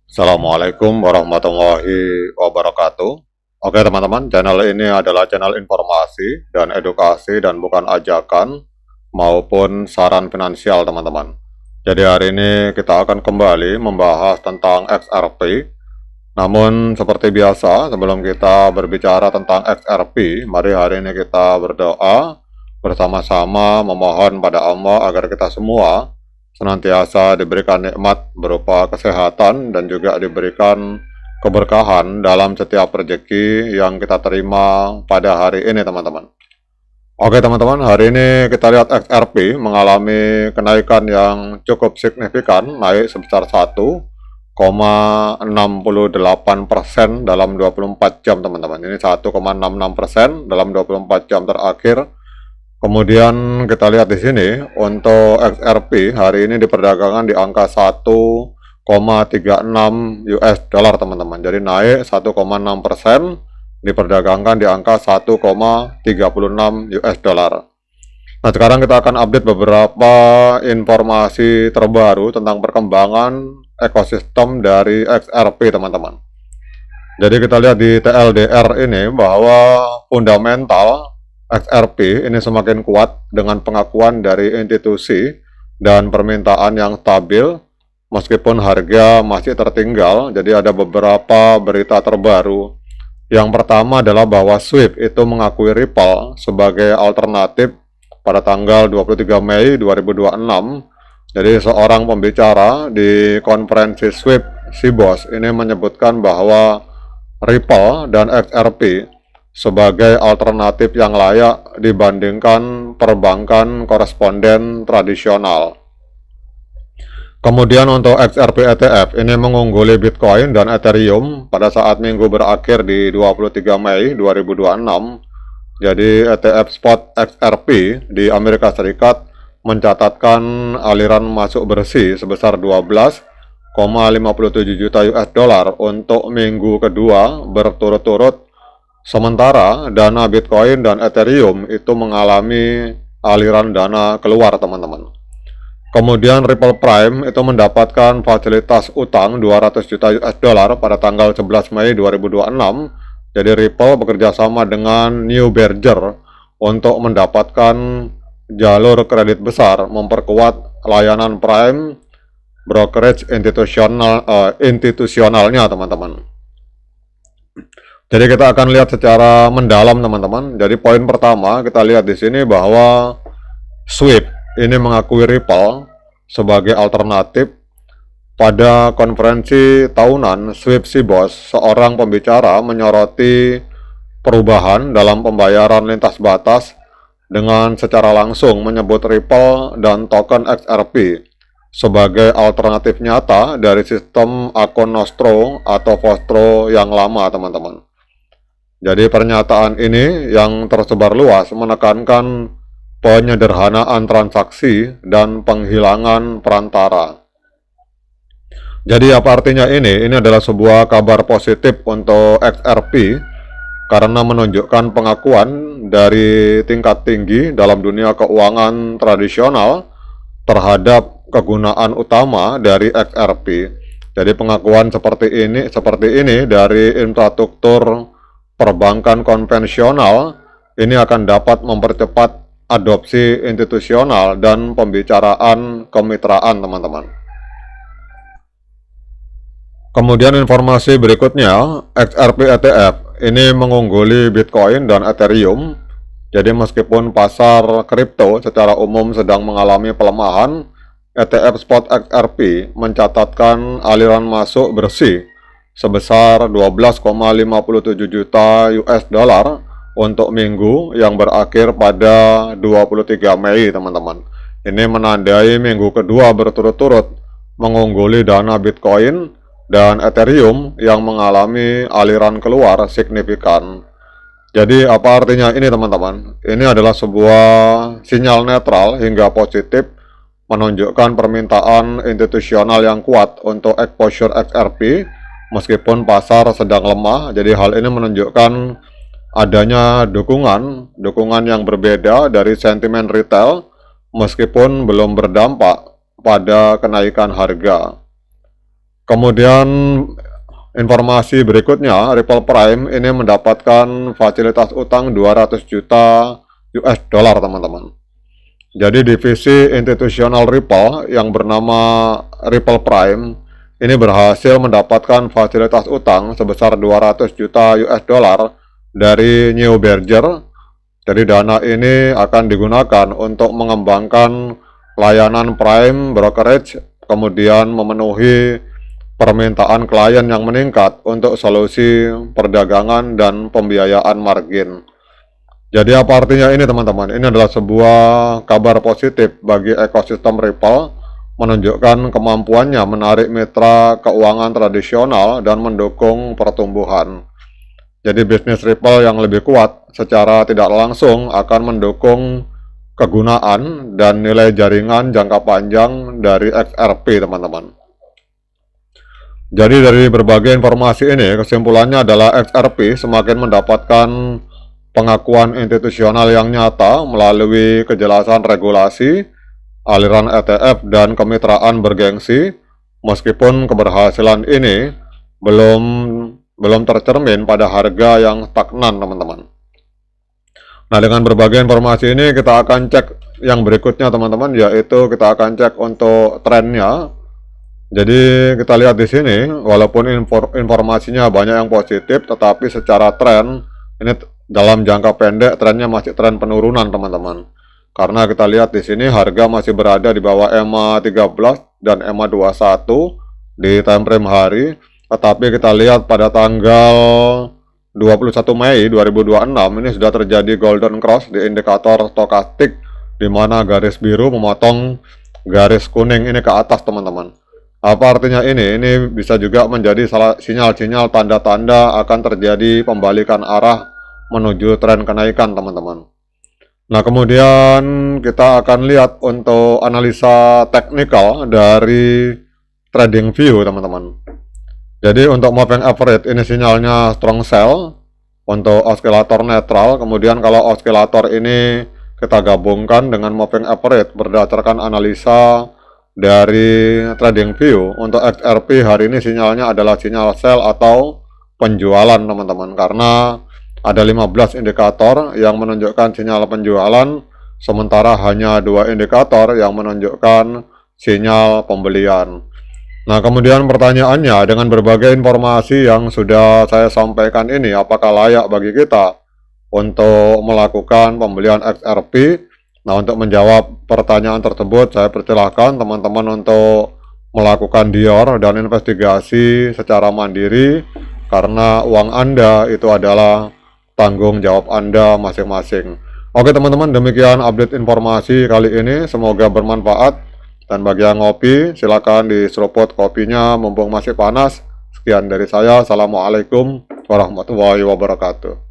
Assalamualaikum warahmatullahi wabarakatuh. Oke teman-teman, channel ini adalah channel informasi dan edukasi dan bukan ajakan maupun saran finansial teman-teman. Jadi hari ini kita akan kembali membahas tentang XRP. Namun seperti biasa, sebelum kita berbicara tentang XRP, mari hari ini kita berdoa bersama-sama memohon pada Allah agar kita semua senantiasa diberikan nikmat berupa kesehatan dan juga diberikan keberkahan dalam setiap rezeki yang kita terima pada hari ini teman-teman. Oke teman-teman, hari ini kita lihat XRP mengalami kenaikan yang cukup signifikan, naik sebesar 1,68% dalam 24 jam teman-teman. Ini 1,66% dalam 24 jam terakhir. Kemudian kita lihat di sini untuk XRP hari ini diperdagangkan di angka 1,36 US dollar teman-teman. Jadi naik 1,6%, diperdagangkan di angka 1,36 US dollar. Nah, sekarang kita akan update beberapa informasi terbaru tentang perkembangan ekosistem dari XRP teman-teman. Jadi kita lihat di TLDR ini bahwa fundamental XRP ini semakin kuat dengan pengakuan dari institusi dan permintaan yang stabil meskipun harga masih tertinggal. Jadi ada beberapa berita terbaru. Yang pertama adalah bahwa SWIFT itu mengakui Ripple sebagai alternatif pada tanggal 23 Mei 2026. Jadi seorang pembicara di konferensi SWIFT Sibos ini menyebutkan bahwa Ripple dan XRP sebagai alternatif yang layak dibandingkan perbankan koresponden tradisional. Kemudian untuk XRP ETF ini mengungguli Bitcoin dan Ethereum pada saat minggu berakhir di 23 Mei 2026. Jadi ETF spot XRP di Amerika Serikat mencatatkan aliran masuk bersih sebesar 12,57 juta US dollar untuk minggu kedua berturut-turut. Sementara dana Bitcoin dan Ethereum itu mengalami aliran dana keluar teman-teman. Kemudian Ripple Prime itu mendapatkan fasilitas utang 200 juta US dollar pada tanggal 11 Mei 2026. Jadi Ripple bekerja sama dengan New Berger untuk mendapatkan jalur kredit besar, memperkuat layanan Prime brokerage institusionalnya teman-teman. Jadi kita akan lihat secara mendalam teman-teman. Jadi poin pertama kita lihat di sini bahwa SWIFT ini mengakui Ripple sebagai alternatif. Pada konferensi tahunan SWIFT Sibos, seorang pembicara menyoroti perubahan dalam pembayaran lintas batas dengan secara langsung menyebut Ripple dan token XRP sebagai alternatif nyata dari sistem akun Nostro atau Vostro yang lama teman-teman. Jadi pernyataan ini yang tersebar luas menekankan penyederhanaan transaksi dan penghilangan perantara. Jadi apa artinya ini? Ini adalah sebuah kabar positif untuk XRP karena menunjukkan pengakuan dari tingkat tinggi dalam dunia keuangan tradisional terhadap kegunaan utama dari XRP. Jadi pengakuan seperti ini dari infrastruktur perbankan konvensional ini akan dapat mempercepat adopsi institusional dan pembicaraan kemitraan teman-teman. Kemudian informasi berikutnya, XRP ETF ini mengungguli Bitcoin dan Ethereum. Jadi meskipun pasar kripto secara umum sedang mengalami pelemahan, ETF spot XRP mencatatkan aliran masuk bersih sebesar 12,57 juta US dollar untuk minggu yang berakhir pada 23 Mei teman-teman. Ini menandai minggu kedua berturut-turut mengungguli dana Bitcoin dan Ethereum yang mengalami aliran keluar signifikan. Jadi apa artinya ini teman-teman? Ini adalah sebuah sinyal netral hingga positif menunjukkan permintaan institusional yang kuat untuk exposure XRP meskipun pasar sedang lemah. Jadi hal ini menunjukkan adanya dukungan yang berbeda dari sentimen retail meskipun belum berdampak pada kenaikan harga. Kemudian informasi berikutnya, Ripple Prime ini mendapatkan fasilitas utang 200 juta US dollar teman-teman. Jadi divisi institusional Ripple yang bernama Ripple Prime ini berhasil mendapatkan fasilitas utang sebesar 200 juta US dollar dari New Berger. Jadi dana ini akan digunakan untuk mengembangkan layanan Prime Brokerage, kemudian memenuhi permintaan klien yang meningkat untuk solusi perdagangan dan pembiayaan margin. Jadi apa artinya ini teman-teman? Ini adalah sebuah kabar positif bagi ekosistem Ripple, menunjukkan kemampuannya menarik mitra keuangan tradisional dan mendukung pertumbuhan. Jadi bisnis Ripple yang lebih kuat secara tidak langsung akan mendukung kegunaan dan nilai jaringan jangka panjang dari XRP teman-teman. Jadi dari berbagai informasi ini, kesimpulannya adalah XRP semakin mendapatkan pengakuan institusional yang nyata melalui kejelasan regulasi, aliran ETF, dan kemitraan bergengsi, meskipun keberhasilan ini belum tercermin pada harga yang stagnan, teman-teman. Nah, dengan berbagai informasi ini kita akan cek yang berikutnya, teman-teman, yaitu kita akan cek untuk trennya. Jadi kita lihat di sini, walaupun informasinya banyak yang positif, tetapi secara tren ini dalam jangka pendek trennya masih tren penurunan, teman-teman. Karena kita lihat di sini harga masih berada di bawah EMA 13 dan EMA 21 di time frame hari. Tetapi kita lihat pada tanggal 21 Mei 2026 ini sudah terjadi golden cross di indikator stokastik, di mana garis biru memotong garis kuning ini ke atas, teman-teman. Apa artinya ini? Ini bisa juga menjadi sinyal-sinyal tanda-tanda akan terjadi pembalikan arah menuju tren kenaikan, teman-teman. Nah, kemudian kita akan lihat untuk analisa teknikal dari TradingView, teman-teman. Jadi untuk moving average ini sinyalnya strong sell untuk osilator netral. Kemudian kalau osilator ini kita gabungkan dengan moving average berdasarkan analisa dari TradingView, untuk XRP hari ini sinyalnya adalah sinyal sell atau penjualan, teman-teman, karena ada 15 indikator yang menunjukkan sinyal penjualan, sementara hanya 2 indikator yang menunjukkan sinyal pembelian. Nah, kemudian pertanyaannya, dengan berbagai informasi yang sudah saya sampaikan ini, apakah layak bagi kita untuk melakukan pembelian XRP? Nah, untuk menjawab pertanyaan tersebut, saya persilahkan teman-teman untuk melakukan dior dan investigasi secara mandiri, karena uang Anda itu adalah tanggung jawab Anda masing-masing. Oke teman-teman, demikian update informasi kali ini, semoga bermanfaat. Dan bagi yang ngopi, silakan diseruput kopinya mumpung masih panas. Sekian dari saya, assalamualaikum warahmatullahi wabarakatuh.